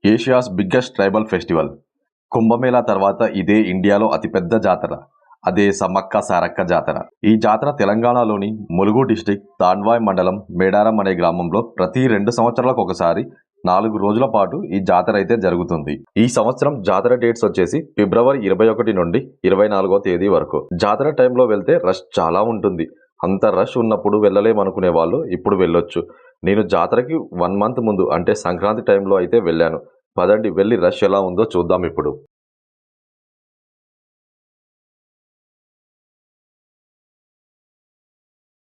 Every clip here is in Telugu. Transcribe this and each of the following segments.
Asia's biggest tribal festival Kumbh Mela తర్వాత ఇదే ఇండియాలో అతిపెద్ద జాతర. అదే సమ్మక్క సారక్క జాతర. ఈ జాతర తెలంగాణలోని ములుగు డిస్టిక్ తాండ్వాయ్ మండలం మేడారం అనే గ్రామంలో ప్రతి 2 సంవత్సరాలకు ఒకసారి 4 రోజుల పాటు ఈ జాతర అయితే జరుగుతుంది. ఈ సంవత్సరం జాతర డేట్స్ వచ్చేసి ఫిబ్రవరి 21 నుండి 24వ తేదీ వరకు. జాతర టైంలో వెళ్తే రష్ చాలా ఉంటుంది. అంత రష్ ఉన్నప్పుడు వెళ్ళలేమనుకునే వాళ్ళు ఇప్పుడు వెళ్ళొచ్చు. నేను జాతరకి 1 మంత్ ముందు అంటే సంక్రాంతి టైంలో అయితే వెళ్ళాను. పదండి వెళ్ళి రష్ ఎలా ఉందో చూద్దాం ఇప్పుడు.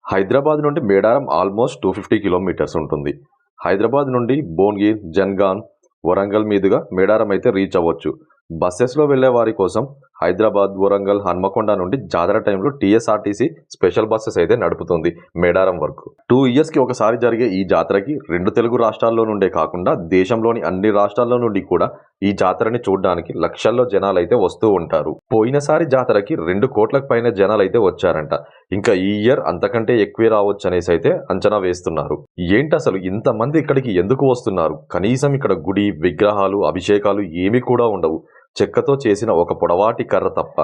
హైదరాబాద్ నుండి మేడారం ఆల్మోస్ట్ 250 కిలోమీటర్స్ ఉంటుంది. హైదరాబాద్ నుండి భోన్గిర్, జన్గాన్, వరంగల్ మీదుగా మేడారం అయితే రీచ్ అవ్వచ్చు. బస్సెస్లో వెళ్లే వారి కోసం హైదరాబాద్, వరంగల్, హన్మకొండ నుండి జాతర టైంలో టీఎస్ఆర్టీసీ స్పెషల్ బస్సెస్ అయితే నడుపుతుంది మేడారం వరకు. 2 ఇయర్స్కి ఒకసారి జరిగే ఈ జాతరకి 2 తెలుగు రాష్ట్రాల్లో నుండే కాకుండా దేశంలోని అన్ని రాష్ట్రాల్లో నుండి కూడా ఈ జాతరని చూడడానికి లక్షల్లో జనాలు అయితే వస్తూ ఉంటారు. పోయినసారి జాతరకి 2 కోట్లకు పైన జనాలు అయితే వచ్చారంట. ఇంకా ఈ ఇయర్ అంతకంటే ఎక్కువే రావచ్చు అనేసి అయితే అంచనా వేస్తున్నారు. ఏంటి అసలు ఇంతమంది ఇక్కడికి ఎందుకు వస్తున్నారు? కనీసం ఇక్కడ గుడి, విగ్రహాలు, అభిషేకాలు ఏమీ కూడా ఉండవు. చెక్కతో చేసిన ఒక పొడవాటి కర్ర తప్ప.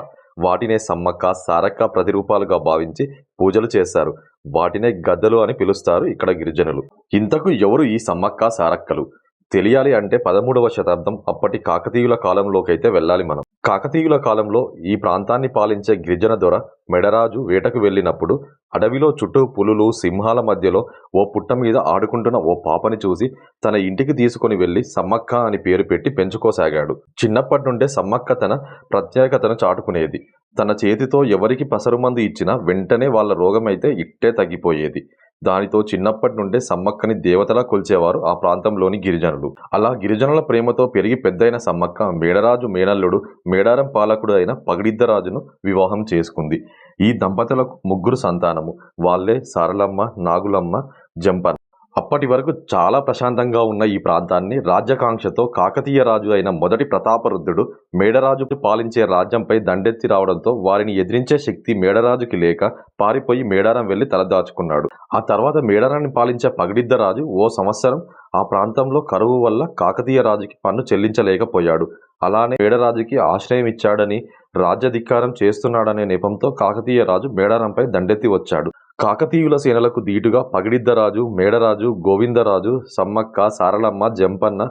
వాటినే సమ్మక్క, సారక్క ప్రతిరూపాలుగా భావించి పూజలు చేస్తారు. వాటినే గద్దలు అని పిలుస్తారు ఇక్కడ గిరిజనులు. ఇంతకు ఎవరు ఈ సమ్మక్క, సారక్కలు? తెలియాలి అంటే 13వ శతాబ్దం అప్పటి కాకతీయుల కాలంలోకైతే వెళ్ళాలి మనం. కాకతీయుల కాలంలో ఈ ప్రాంతాన్ని పాలించే గిరిజన దొర మెడరాజు వేటకు వెళ్ళినప్పుడు అడవిలో చుట్టూ పులులు, సింహాల మధ్యలో ఓ పుట్ట మీద ఆడుకుంటున్న ఓ పాపని చూసి తన ఇంటికి తీసుకుని వెళ్లి సమ్మక్క అని పేరు పెట్టి పెంచుకోసాగాడు. చిన్నప్పటి నుండే సమ్మక్క తన ప్రత్యేకతను చాటుకునేది. తన చేతితో ఎవరికి పసరుమందు ఇచ్చినా వెంటనే వాళ్ళ రోగమైతే ఇట్టే తగ్గిపోయేది. దానితో చిన్నప్పటి నుండే సమ్మక్కని దేవతలా కొలిచేవారు ఆ ప్రాంతంలోని గిరిజనులు. అలా గిరిజనుల ప్రేమతో పెరిగి పెద్దయిన సమ్మక్క మేడరాజు మేనల్లుడు, మేడారం పాలకుడు అయిన పగిడిద్దరాజును వివాహం చేసుకుంది. ఈ దంపతులకు 3 సంతానము. వాళ్ళే సారలమ్మ, నాగులమ్మ, జంపన్న. అప్పటి వరకు చాలా ప్రశాంతంగా ఉన్న ఈ ప్రాంతాన్ని రాజ్యకాంక్షతో కాకతీయ రాజు అయిన మొదటి ప్రతాపరుద్రుడు మేడరాజు పాలించే రాజ్యంపై దండెత్తి రావడంతో వారిని ఎదిరించే శక్తి మేడరాజుకి లేక పారిపోయి మేడారం వెళ్లి తలదాచుకున్నాడు. ఆ తర్వాత మేడారాన్ని పాలించే పగిడిద్దరాజు ఓ సంవత్సరం ఆ ప్రాంతంలో కరువు వల్ల కాకతీయ రాజుకి పన్ను చెల్లించలేకపోయాడు. అలానే మేడరాజుకి ఆశ్రయం ఇచ్చాడని, రాజ్యాధికారం చేస్తున్నాడనే నెపంతో కాకతీయ రాజు మేడారంపై దండెత్తి వచ్చాడు. కాకతీయుల సేనలకు ధీటుగా పగిడిద్దరాజు, మేడరాజు, గోవిందరాజు, సమ్మక్క, సారలమ్మ, జంపన్న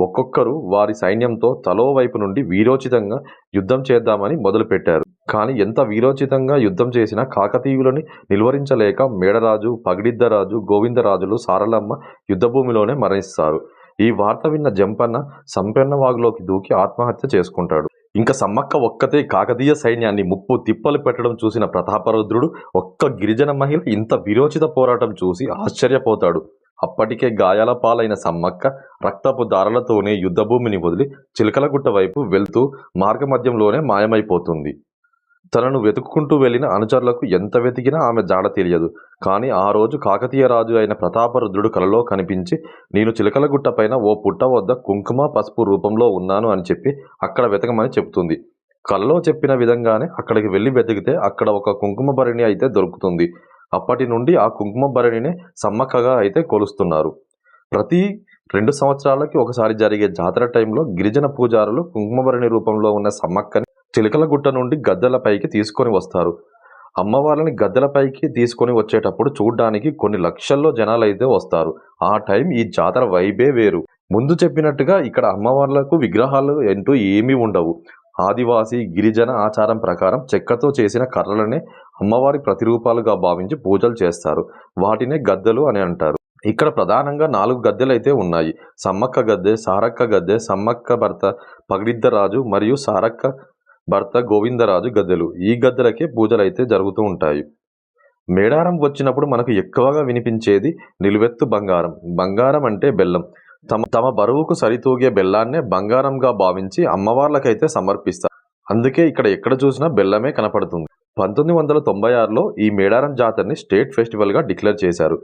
ఒక్కొక్కరు వారి సైన్యంతో తలో వైపు నుండి వీరోచితంగా యుద్ధం చేద్దామని మొదలుపెట్టారు. కానీ ఎంత వీరోచితంగా యుద్ధం చేసినా కాకతీయులని నిలువరించలేక మేడరాజు, పగిడిద్దరాజు, గోవిందరాజులు, సారలమ్మ యుద్ధభూమిలోనే మరణిస్తారు. ఈ వార్త విన్న జంపన్న సంపెన్న వాగులోకి దూకి ఆత్మహత్య చేసుకుంటాడు. ఇంకా సమ్మక్క ఒక్కతే కాకతీయ సైన్యాన్ని ముప్పు తిప్పలు పెట్టడం చూసిన ప్రతాపరుద్రుడు ఒక్క గిరిజన మహిళ ఇంత విరోచిత పోరాటం చూసి ఆశ్చర్యపోతాడు. అప్పటికే గాయాల పాలైన సమ్మక్క రక్తపు దారులతోనే యుద్ధభూమిని వదిలి చిలకలగుట్ట వైపు వెళ్తూ మార్గమధ్యంలోనే మాయమైపోతుంది. తనను వెతుక్కుంటూ వెళ్లిన అనుచరులకు ఎంత వెతికినా ఆమె జాడ తెలియదు. కానీ ఆ రోజు కాకతీయ రాజు అయిన ప్రతాపరుద్రుడు కలలో కనిపించి నేను చిలకలగుట్ట పైన ఓ పుట్ట వద్ద కుంకుమ, పసుపు రూపంలో ఉన్నాను అని చెప్పి అక్కడ వెతకమని చెప్తుంది. కలలో చెప్పిన విధంగానే అక్కడికి వెళ్లి వెతికితే అక్కడ ఒక కుంకుమ భరణి అయితే దొరుకుతుంది. అప్పటి నుండి ఆ కుంకుమ భరణినే సమ్మక్కగా అయితే కొలుస్తున్నారు. ప్రతి 2 సంవత్సరాలకి ఒకసారి జరిగే జాతర టైంలో గిరిజన పూజారులు కుంకుమభరణి రూపంలో ఉన్న సమ్మక్కని చిలకలగుట్ట నుండి గద్దెలపైకి తీసుకొని వస్తారు. అమ్మవారిని గద్దెలపైకి తీసుకొని వచ్చేటప్పుడు చూడ్డానికి కొన్ని లక్షల్లో జనాలైతే వస్తారు. ఆ టైం ఈ జాతర వైబే వేరు. ముందు చెప్పినట్టుగా ఇక్కడ అమ్మవార్లకు విగ్రహాలు అంటూ ఏమీ ఉండవు. ఆదివాసీ, గిరిజన ఆచారం ప్రకారం చెక్కతో చేసిన కర్రలనే అమ్మవారి ప్రతిరూపాలుగా భావించి పూజలు చేస్తారు. వాటినే గద్దెలు అని అంటారు. ఇక్కడ ప్రధానంగా 4 గద్దెలైతే ఉన్నాయి. సమ్మక్క గద్దె, సారక్క గద్దె, సమ్మక్క భర్త పగిడిద్దరాజు మరియు సారక్క భర్త గోవిందరాజు గద్దెలు. ఈ గద్దెలకే పూజలైతే జరుగుతూ ఉంటాయి. మేడారం వచ్చినప్పుడు మనకు ఎక్కువగా వినిపించేది నిలువెత్తు బంగారం. బంగారం అంటే బెల్లం. తమ బరువుకు సరితూగే బెల్లాన్నే బంగారంగా భావించి అమ్మవార్లకైతే సమర్పిస్తారు. అందుకే ఇక్కడ ఎక్కడ చూసినా బెల్లమే కనపడుతుంది. 1996లో ఈ మేడారం జాతరని స్టేట్ ఫెస్టివల్గా డిక్లేర్ చేశారు.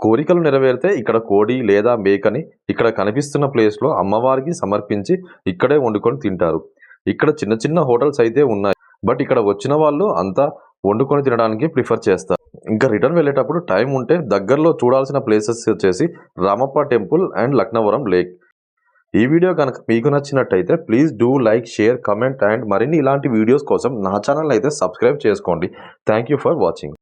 కోరికలు నెరవేరితే ఇక్కడ కోడి లేదా మేకని ఇక్కడ కనిపిస్తున్న ప్లేస్లో అమ్మవారికి సమర్పించి ఇక్కడే వండుకొని తింటారు. ఇక్కడ చిన్న చిన్న హోటల్స్ అయితే ఉన్నాయి. బట్ ఇక్కడ వచ్చిన వాళ్ళు అంతా వండుకొని తినడానికి ప్రిఫర్ చేస్తారు. ఇంకా రిటర్న్ వెళ్ళేటప్పుడు టైం ఉంటే దగ్గరలో చూడాల్సిన ప్లేసెస్ వచ్చేసి Ramappa temple and Laknavaram lake. ఈ వీడియో కనుక మీకు నచ్చినట్టయితే please do like, share, comment and మరిన్ని ఇలాంటి వీడియోస్ కోసం నా ఛానల్ అయితే సబ్స్క్రైబ్ చేసుకోండి. Thank you for watching.